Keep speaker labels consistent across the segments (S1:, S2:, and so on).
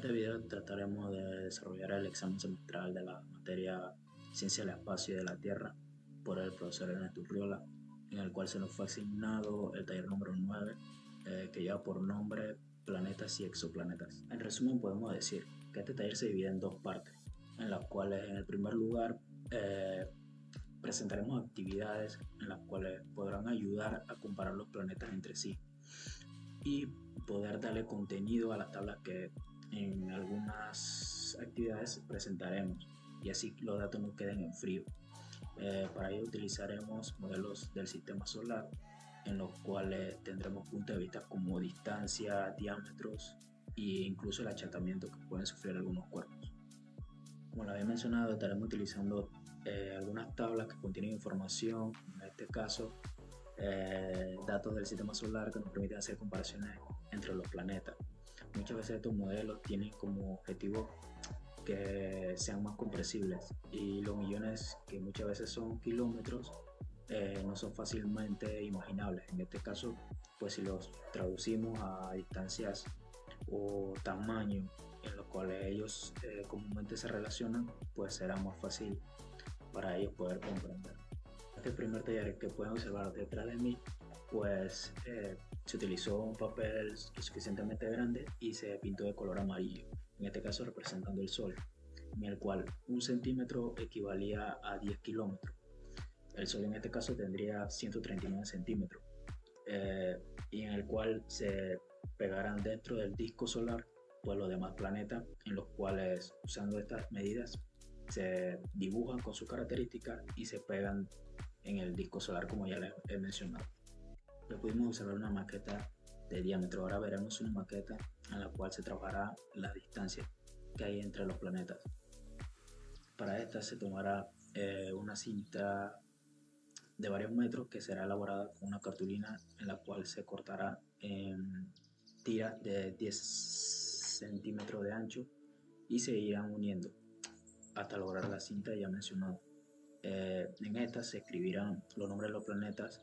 S1: este video trataremos de desarrollar el examen semestral de la materia Ciencia del Espacio y de la Tierra por el profesor Ernesto Urriola, en el cual se nos fue asignado el taller número 9, que lleva por nombre Planetas y Exoplanetas. En resumen, podemos decir que este taller se divide en dos partes, en las cuales en el primer lugar presentaremos actividades en las cuales podrán ayudar a comparar los planetas entre sí y poder darle contenido a las tablas que en algunas actividades presentaremos, y así los datos no queden en frío. Para ello utilizaremos modelos del sistema solar, en los cuales tendremos puntos de vista como distancia, diámetros e incluso el achatamiento que pueden sufrir algunos cuerpos. Como lo había mencionado, estaremos utilizando algunas tablas que contienen información, en este caso datos del sistema solar que nos permiten hacer comparaciones entre los planetas. Muchas veces estos modelos tienen como objetivo que sean más comprensibles, y los millones, que muchas veces son kilómetros, no son fácilmente imaginables. En este caso, pues si los traducimos a distancias o tamaños en los cuales ellos comúnmente se relacionan, pues será más fácil para ellos poder comprender. Este primer taller que pueden observar detrás de mí, pues se utilizó un papel lo suficientemente grande y se pintó de color amarillo, en este caso representando el Sol, en el cual 1 centímetro equivalía a 10 kilómetros. El Sol en este caso tendría 139 centímetros, y en el cual se pegarán dentro del disco solar pues los demás planetas, en los cuales, usando estas medidas, se dibujan con sus características y se pegan en el disco solar, como ya les he mencionado. Ya pudimos observar una maqueta de diámetro. Ahora veremos una maqueta en la cual se trabajará la distancia que hay entre los planetas. Para esta se tomará una cinta de varios metros que será elaborada con una cartulina, en la cual se cortará en tiras de 10 centímetros de ancho y se irán uniendo hasta lograr la cinta ya mencionada. En esta se escribirán los nombres de los planetas,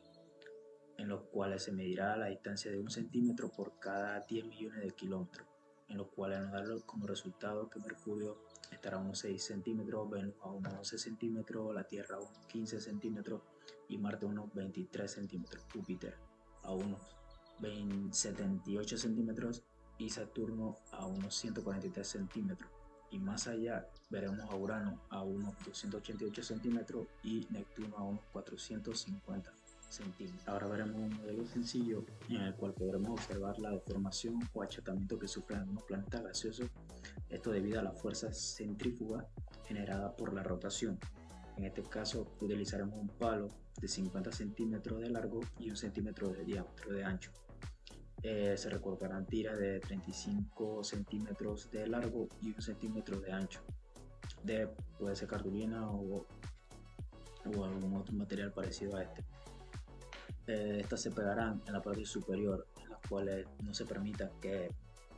S1: en los cuales se medirá la distancia de 1 centímetro por cada 10 millones de kilómetros, en los cuales nos dará como resultado que Mercurio estará a unos 6 centímetros, Venus a unos 11 centímetros, la Tierra a unos 15 centímetros y Marte a unos 23 centímetros, Júpiter a unos 78 centímetros y Saturno a unos 143 centímetros. Y más allá veremos a Urano a unos 288 centímetros y Neptuno a unos 450 centímetros. Ahora veremos un modelo sencillo en el cual podremos observar la deformación o achatamiento que sufren algunos planetas gaseosos, esto debido a la fuerza centrífuga generada por la rotación. En este caso utilizaremos un palo de 50 centímetros de largo y 1 centímetro de diámetro de ancho. Se recortarán tiras de 35 centímetros de largo y 1 centímetro de ancho. Puede ser cartulina o algún otro material parecido a este. Estas se pegarán en la parte superior, en las cuales no se permita que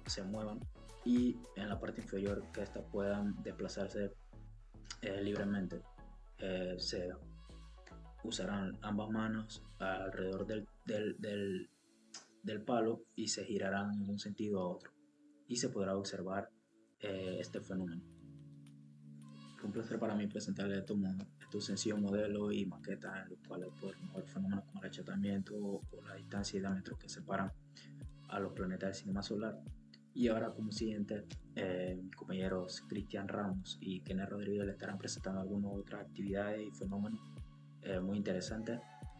S1: se muevan, y en la parte inferior que estas puedan desplazarse libremente. Se usarán ambas manos alrededor del palo y se girarán en un sentido a otro, y se podrá observar este fenómeno. Fue un placer para mí presentarles estos sencillos modelos y maquetas en los cuales podemos ver fenómenos como el achatamiento o la distancia y diámetro que separan a los planetas del sistema solar. Y ahora, como siguiente, mis compañeros Cristian Ramos y Kenneth Rodríguez le estarán presentando algunas otras actividades y fenómenos muy interesantes,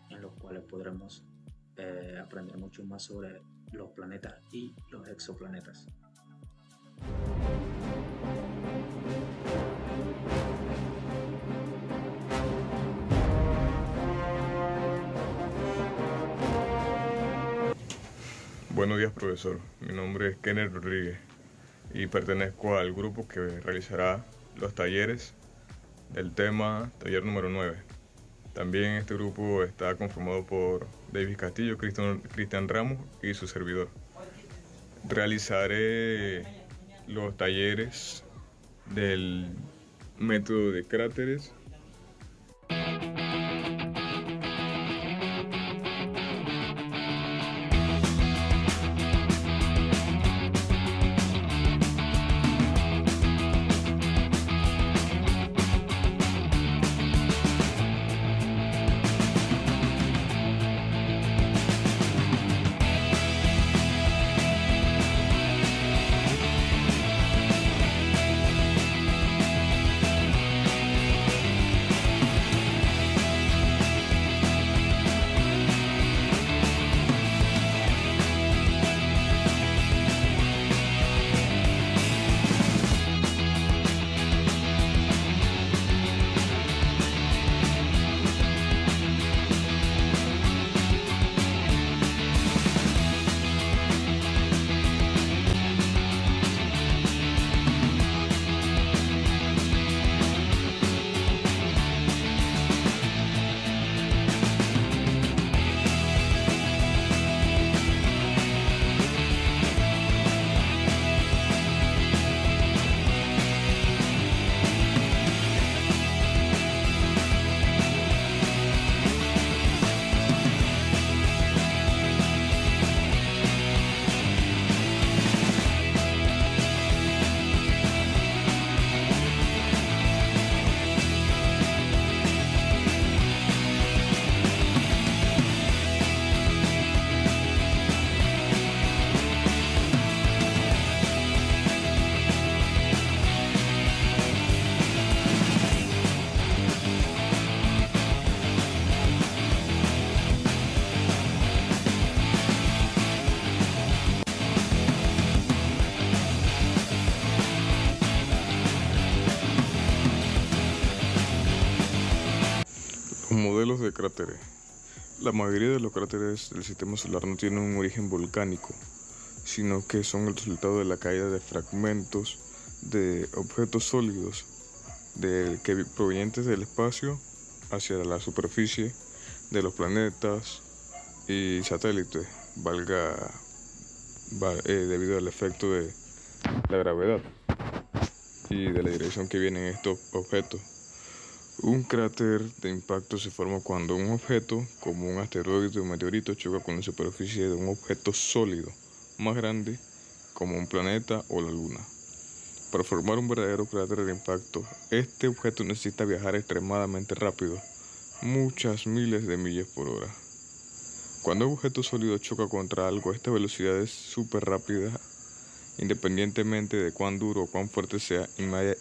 S1: en los cuales podremos aprender mucho más sobre los planetas y los exoplanetas.
S2: Buenos días, profesor. Mi nombre es Kenneth Rodríguez y pertenezco al grupo que realizará los talleres del tema taller número 9. También este grupo está conformado por David Castillo, Cristian Ramos y su servidor. Realizaré los talleres del método de cráteres, Modelos de cráteres. La mayoría de los cráteres del sistema solar no tienen un origen volcánico, sino que son el resultado de la caída de fragmentos de objetos sólidos provenientes del espacio hacia la superficie de los planetas y satélites, debido al efecto de la gravedad y de la dirección que vienen estos objetos. Un cráter de impacto se forma cuando un objeto, como un asteroide o meteorito, choca con la superficie de un objeto sólido más grande, como un planeta o la Luna. Para formar un verdadero cráter de impacto, este objeto necesita viajar extremadamente rápido, muchas miles de millas por hora. Cuando un objeto sólido choca contra algo, esta velocidad es súper rápida. Independientemente de cuán duro o cuán fuerte sea,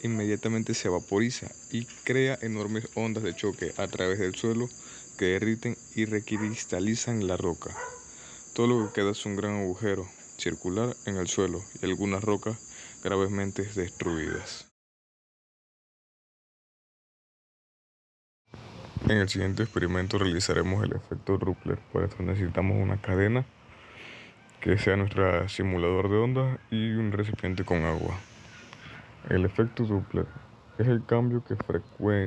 S2: inmediatamente se vaporiza y crea enormes ondas de choque a través del suelo que derriten y recristalizan la roca. Todo lo que queda es un gran agujero circular en el suelo y algunas rocas gravemente destruidas. En el siguiente experimento realizaremos el efecto Doppler. Para esto necesitamos una cadena que sea nuestro simulador de ondas y un recipiente con agua. El efecto Doppler es el cambio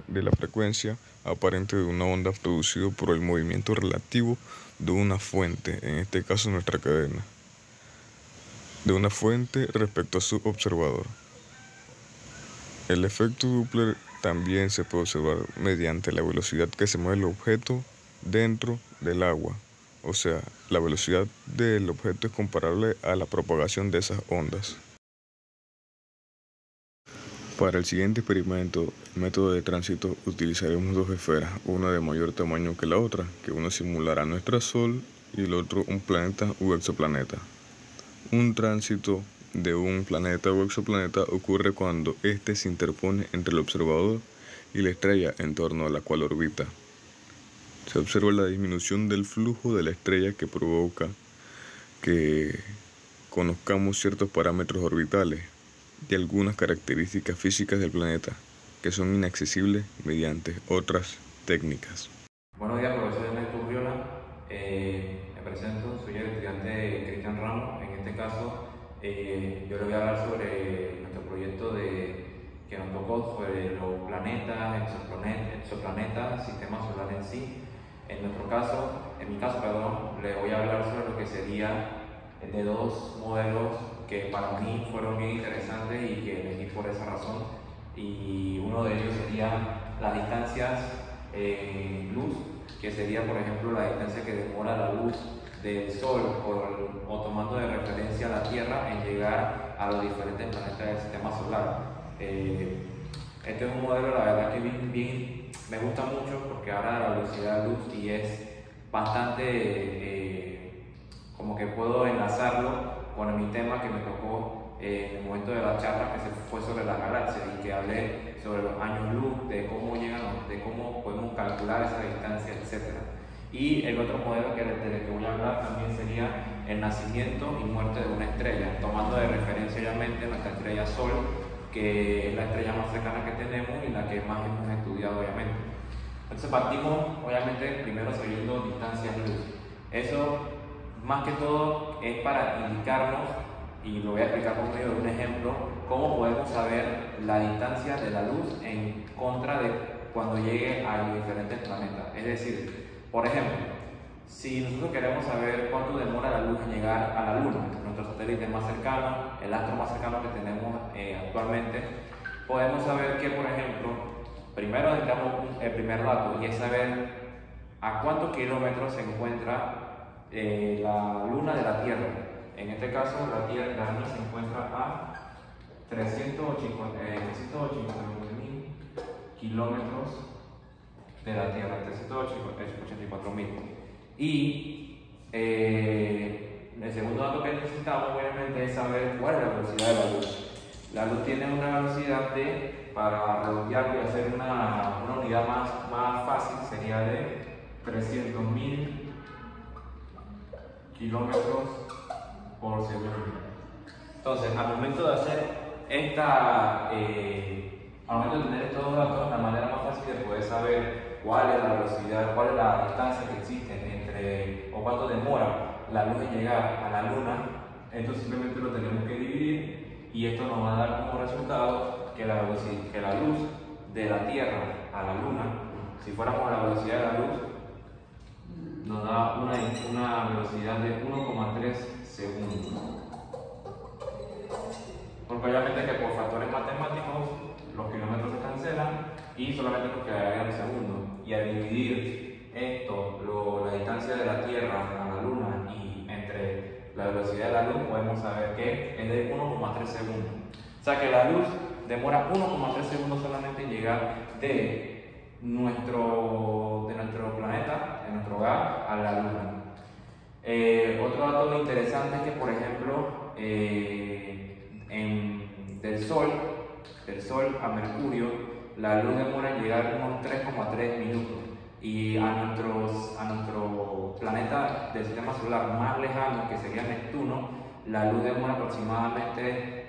S2: de la frecuencia aparente de una onda producido por el movimiento relativo de una fuente, en este caso nuestra cadena, de una fuente respecto a su observador. El efecto Doppler también se puede observar mediante la velocidad que se mueve el objeto dentro del agua. O sea, la velocidad del objeto es comparable a la propagación de esas ondas. Para el siguiente experimento, el método de tránsito, utilizaremos dos esferas, una de mayor tamaño que la otra, que uno simulará nuestro Sol y el otro un planeta u exoplaneta. Un tránsito de un planeta o exoplaneta ocurre cuando éste se interpone entre el observador y la estrella en torno a la cual orbita. Se observa la disminución del flujo de la estrella que provoca que conozcamos ciertos parámetros orbitales y algunas características físicas del planeta que son inaccesibles mediante otras técnicas.
S3: Buenos días, profesor Ernesto Urriola. Me presento, soy el estudiante Cristian Ramos. En este caso, yo le voy a hablar sobre nuestro proyecto que nos tocó sobre los planetas, exoplanetas, sistema solar en sí. En mi caso, le voy a hablar sobre lo que sería de dos modelos que para mí fueron bien interesantes y que elegí por esa razón. Y uno de ellos sería las distancias luz, que sería por ejemplo la distancia que demora la luz del Sol o tomando de referencia a la Tierra en llegar a los diferentes planetas del sistema solar. Este es un modelo, la verdad que me gusta mucho porque habla de la velocidad de luz y es bastante como que puedo enlazarlo con mi tema que me tocó en el momento de la charla, que fue sobre las galaxias y que hablé sobre los años luz, de cómo podemos calcular esa distancia, etc. Y el otro modelo del que voy a hablar también sería el nacimiento y muerte de una estrella, tomando de referencia obviamente nuestra estrella Sol, que es la estrella más cercana que tenemos y la que más hemos estudiado obviamente. Entonces partimos obviamente primero sabiendo distancias luz. Eso más que todo es para indicarnos, y lo voy a explicar por medio de un ejemplo, cómo podemos saber la distancia de la luz en contra de cuando llegue a los diferentes planetas. Es decir, por ejemplo, si nosotros queremos saber cuánto demora la luz en llegar a la Luna, nuestro satélite más cercano, el astro más cercano que tenemos actualmente, podemos saber que, por ejemplo, primero necesitamos el primer dato, y es saber a cuántos kilómetros se encuentra la Luna de la Tierra. En este caso, la Luna se encuentra a 389.000 kilómetros de la Tierra, 384.000. Y el segundo dato que necesitamos obviamente es saber cuál es la velocidad de la luz. La luz tiene una velocidad para redondearlo y hacer una unidad más fácil, sería de 300.000 kilómetros por segundo. Entonces, al momento de hacer al momento de tener estos datos, la manera más fácil de poder saber cuál es la velocidad, cuál es la distancia que existe entre, o cuánto demora la luz en llegar a la Luna, esto simplemente lo tenemos que dividir y esto nos va a dar como resultado que la luz de la Tierra a la Luna, si fuéramos a la velocidad de la luz, nos da una velocidad de 1,3 segundos. Porque obviamente que por factores matemáticos los kilómetros se cancelan y solamente nos quedaría un segundo. Y al dividir esto, la distancia de la Tierra a la Luna y entre la velocidad de la luz, podemos saber que es de 1,3 segundos. O sea que la luz demora 1,3 segundos solamente en llegar de nuestro planeta, de nuestro hogar, a la Luna. Otro dato interesante es que, por ejemplo, del Sol a Mercurio, la luz demora en llegar unos 3,3 minutos. Y a nuestro planeta del sistema solar más lejano, que sería Neptuno, la luz demora aproximadamente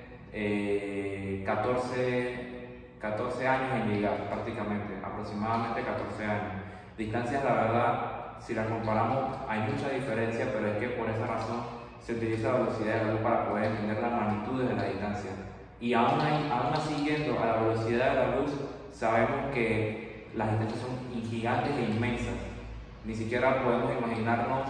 S3: 14 años en llegar, prácticamente, aproximadamente 14 años. Distancias, la verdad, si las comparamos, hay mucha diferencia, pero es que por esa razón se utiliza la velocidad de la luz para poder entender las magnitudes de la distancia. Y aún así, yendo a la velocidad de la luz, sabemos que las distancias son gigantes e inmensas. Ni siquiera podemos imaginarnos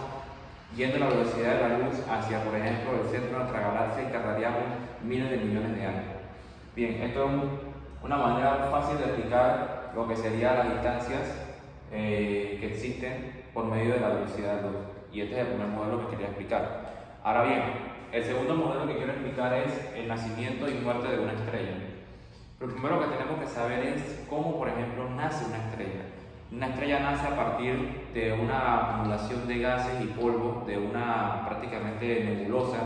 S3: yendo a la velocidad de la luz hacia, por ejemplo, el centro de nuestra galaxia y tardaríamos miles de millones de años. Bien, esto es una manera fácil de explicar lo que serían las distancias que existen por medio de la velocidad de la luz. Y este es el primer modelo que quería explicar. Ahora bien, el segundo modelo que quiero explicar es el nacimiento y muerte de una estrella. Lo primero que tenemos que saber es cómo, por ejemplo, nace una estrella. Una estrella nace a partir de una acumulación de gases y polvo, de una prácticamente nebulosa,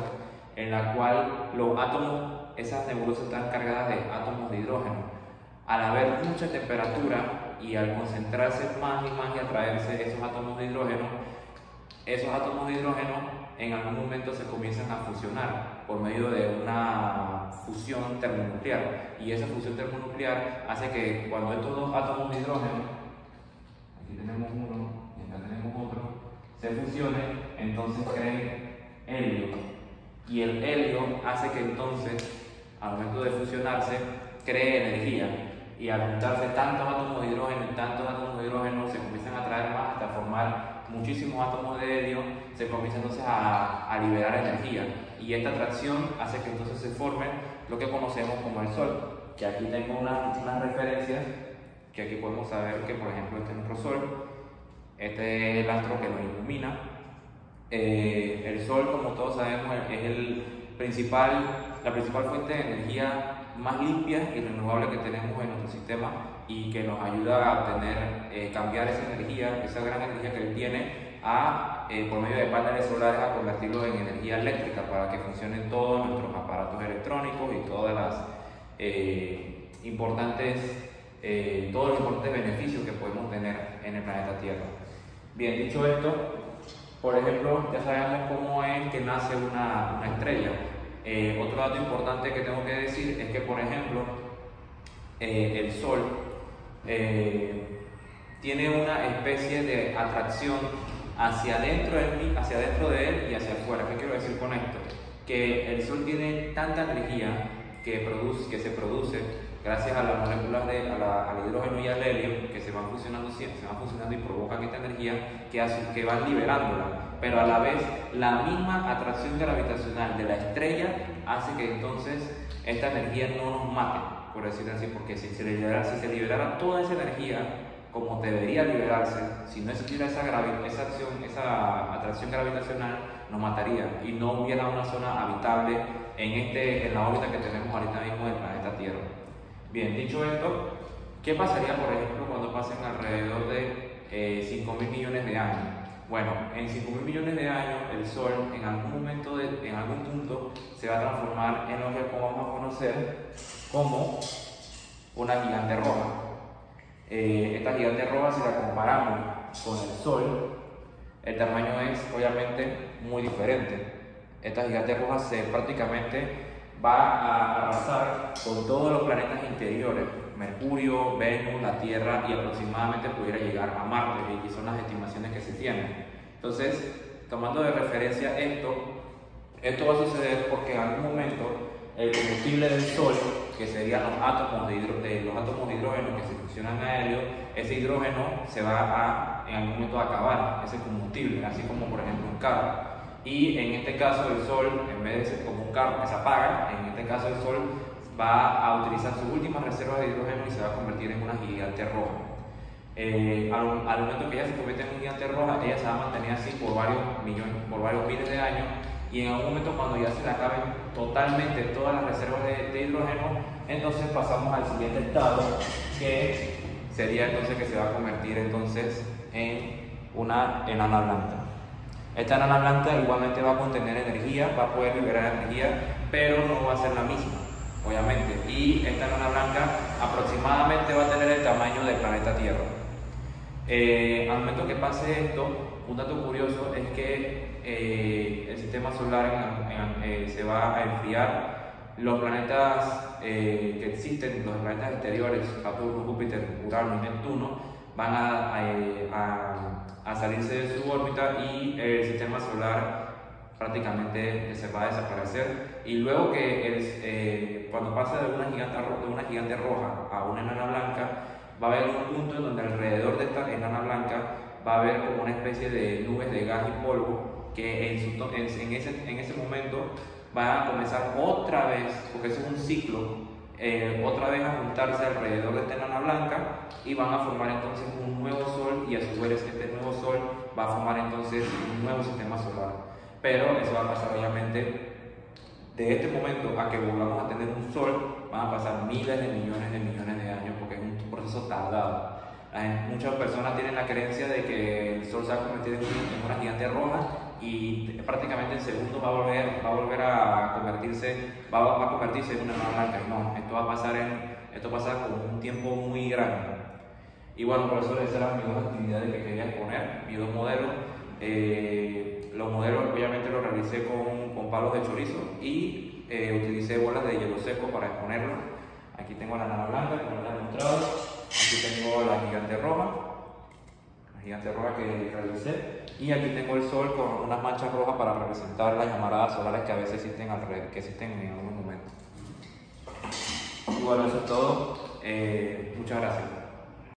S3: en la cual los átomos, esas nebulosas están cargadas de átomos de hidrógeno. Al haber mucha temperatura y al concentrarse más y más y atraerse esos átomos de hidrógeno en algún momento se comienzan a fusionar por medio de una fusión termonuclear. Y esa fusión termonuclear hace que cuando estos dos átomos de hidrógeno, aquí tenemos uno y acá tenemos otro, se fusionen, entonces creen helio. Y el helio hace que entonces, al momento de fusionarse, cree energía. Y al juntarse tantos átomos de hidrógeno y tantos átomos de hidrógeno se comienzan a atraer más hasta formar muchísimos átomos de helio, se comienza entonces a liberar energía. Y esta atracción hace que entonces se forme lo que conocemos como el Sol. Que aquí tengo unas referencias, que aquí podemos saber que, por ejemplo, este es nuestro Sol, este es el astro que nos ilumina. El Sol, como todos sabemos, es la principal fuente de energía más limpia y renovable que tenemos en nuestro sistema y que nos ayuda a obtener, cambiar esa energía, esa gran energía que él tiene, por medio de paneles solares, a convertirlo en energía eléctrica para que funcionen todos nuestros aparatos electrónicos y todas las todos los importantes beneficios que podemos tener en el planeta Tierra. Bien, dicho esto, por ejemplo, ya sabemos cómo es que nace una estrella. Otro dato importante que tengo que decir es que, por ejemplo, el Sol tiene una especie de atracción hacia adentro de él y hacia afuera. ¿Qué quiero decir con esto? Que el Sol tiene tanta energía que se produce gracias a las moléculas al hidrógeno y al helio, que se van fusionando y provocan esta energía que van liberándola. Pero a la vez, la misma atracción gravitacional de la estrella hace que entonces esta energía no nos mate, por decirlo así, porque si se liberara toda esa energía como debería liberarse, si no existiera esa atracción gravitacional, nos mataría y no hubiera una zona habitable en la órbita que tenemos ahorita mismo del planeta Tierra. Bien, dicho esto, ¿qué pasaría, por ejemplo, cuando pasen alrededor de 5.000 millones de años? Bueno, en 5.000 millones de años, el Sol en algún punto, se va a transformar en lo que vamos a conocer como una gigante roja. Esta gigante roja, si la comparamos con el Sol, el tamaño es obviamente muy diferente. Esta gigante roja prácticamente va a arrasar con todos los planetas interiores, Mercurio, Venus, la Tierra, y aproximadamente pudiera llegar a Marte, y son las estimaciones que se tienen. Entonces, tomando de referencia esto va a suceder porque en algún momento el combustible del Sol, que serían los átomos de hidrógeno que se fusionan a helio, ese hidrógeno se va en algún momento a acabar, ese combustible, así como por ejemplo un carro. Y en este caso el Sol, en vez de ser como un carro que se apaga, en este caso el Sol va a utilizar sus últimas reservas de hidrógeno y se va a convertir en una gigante roja. Al momento que ella se convierte en una gigante roja, ella se va a mantener así por varios miles de años, y en algún momento, cuando ya se le acaben totalmente todas las reservas de hidrógeno, entonces pasamos al siguiente estado, que sería entonces que se va a convertir entonces en una enana blanca. Esta enana blanca igualmente va a contener energía, va a poder liberar energía, pero no va a ser la misma, obviamente. Y esta enana blanca aproximadamente va a tener el tamaño del planeta Tierra. Al momento que pase esto, un dato curioso es que el sistema solar se va a enfriar. Los planetas que existen, los planetas exteriores, Saturno, Júpiter, Urano y Neptuno, van a salirse de su órbita, y el sistema solar prácticamente se va a desaparecer. Y luego que cuando pasa de una gigante roja a una enana blanca, va a haber un punto en donde alrededor de esta enana blanca va a haber como una especie de nubes de gas y polvo, que en ese momento van a comenzar otra vez, porque eso es un ciclo, otra vez a juntarse alrededor de esta enana blanca, y van a formar entonces un nuevo Sol, y a su vez este nuevo Sol va a formar entonces un nuevo sistema solar. Pero eso va a pasar obviamente de este momento a que volvamos a tener un Sol, van a pasar miles de millones de años, porque es un proceso tardado. Muchas personas tienen la creencia de que el Sol se va a convertir en una gigante roja, y prácticamente en segundos va a volver a convertirse, va a convertirse en una enana blanca. No, esto pasa con un tiempo muy grande. Y bueno, profesor, esas eran mis dos actividades que quería exponer, mis dos modelos. Los modelos obviamente los realicé con palos de chorizo, y utilicé bolas de hielo seco para exponerlos. Aquí tengo la enana blanca, como les he demostrado. Aquí tengo la gigante roja que realicé, y aquí tengo el Sol con unas manchas rojas para representar las llamaradas solares que a veces existen en algún momento. Y bueno, eso es todo. Muchas gracias.